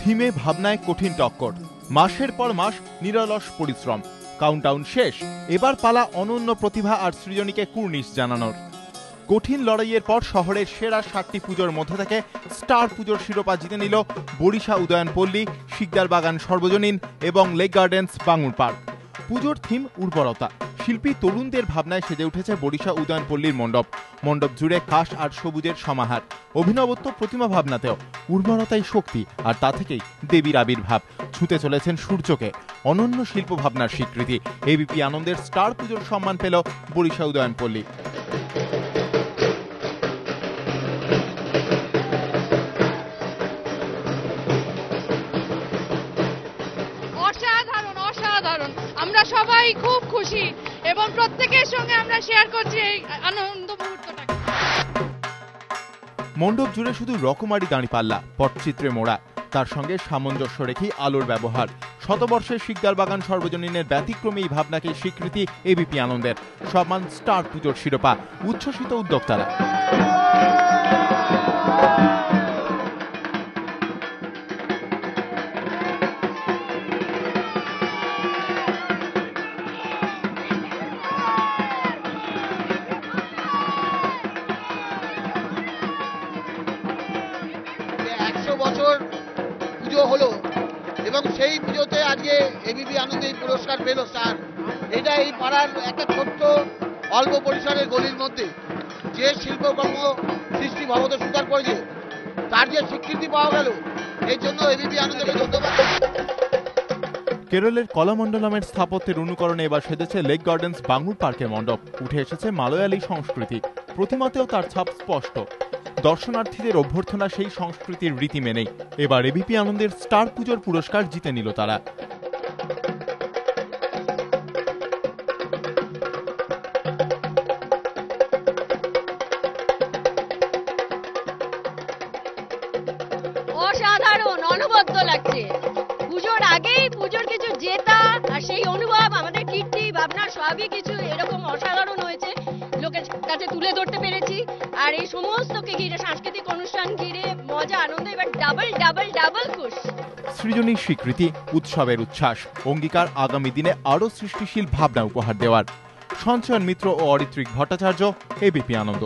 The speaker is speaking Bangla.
থিমে ভাবনায় কঠিন টক্কর, মাসের পর মাস নিরলস পরিশ্রম, কাউন্টডাউন শেষ। এবার পালা অনন্য প্রতিভা আর সৃজনীকে কুর্নিশ জানানোর। কঠিন লড়াইয়ের পর শহরের সেরা 7টি পুজোর মধ্যে থেকে স্টার পুজোর শিরোপা জিতে নিল বরিশা উদয়নপল্লী, শিকদার বাগান সর্বজনীন এবং লেক গার্ডেন্স বাঙুর পার্ক। পুজোর থিম উর্বরতা। শিল্পী তরুণদের ভাবনায় সেজে উঠেছে বরিশা উদয়নপল্লীর মণ্ডপ। মণ্ডপ জুড়ে কাশ আর সবুজের সমাহার। অভিনবত্ব প্রতিমা ভাবনাতেও উর্বরতাই শক্তি, আর তা থেকেই দেবীর আবির্ভাব। ছুঁতে চলেছেন সূর্যকে। অনন্য শিল্প ভাবনার স্বীকৃতি। এবিপি আনন্দের স্টার পুজোর সম্মান পেল বরিশা উদয়নপল্লী। আমরা সবাই খুব খুশি এবং প্রত্যেকের সঙ্গে আমরা শেয়ার করছি এই আনন্দ মুহূর্তটাকে। মণ্ডপ জুড়ে শুধু রকমারি দাঁড়িপাল্লা, পটচিত্রে মোড়া, তার সঙ্গে সামঞ্জস্য রেখেই আলোর ব্যবহার। শতবর্ষের শিকদার বাগান সর্বজনীনের ব্যতিক্রমী এই ভাবনাকে স্বীকৃতি এবিপি আনন্দের। সম্মান স্টার পুজোর শিরোপা। উচ্ছ্বসিত উদ্যোক্তারা। বছর পুজো হলো এবং সেই পুজোতে আজকে এবিপি আনন্দ এই পুরস্কার পেল স্টার। এটা এই পাড়ার একটা ছোট্ট অল্প পরিসরের গলির মধ্যে যে শিল্পকর্ম সৃষ্টি ভগবত স্বীকার করেছে তার যে স্বীকৃতি পাওয়া গেল, এর জন্য এবিপি আনন্দকে ধন্যবাদ। কেরলের কলামণ্ডলমের স্থাপত্যের অনুকরণে এবার সেজেছে লেক গার্ডেন্স বাঙুর পার্কের মণ্ডপ। উঠে এসেছে মালয়ালি সংস্কৃতি। প্রতিমাতেও তার ছাপ স্পষ্ট। দর্শনার্থীদের অভ্যর্থনা সেই সংস্কৃতির রীতি মেনেই এবার এবিপি আনন্দের স্টার পুজোর পুরস্কার জিতে নিল তারা। অসাধারণ, অনবদ্য লাগছে। পুজোর আগেই পুজোর কিছু জেতা আর সেই অনুভব, আমাদের কীর্তি ভাবনা সবই কিছু এরকম অসাধারণ হয়েছে, লোকের কাছে তুলে ধরতে পেরেছি। আর এই সমস্তকে ঘিরে, সাংস্কৃতিক অনুষ্ঠান ঘিরে মজা, আনন্দ, এবার ডাবল ডাবল ডাবল খুশ। সৃজনীর স্বীকৃতি, উৎসবের উচ্ছ্বাস, অঙ্গীকার আগামী দিনে আরো সৃষ্টিশীল ভাবনা উপহার দেওয়ার। সঞ্চয়ন মিত্র ও অরিত্রিক ভট্টাচার্য, এবিপি আনন্দ।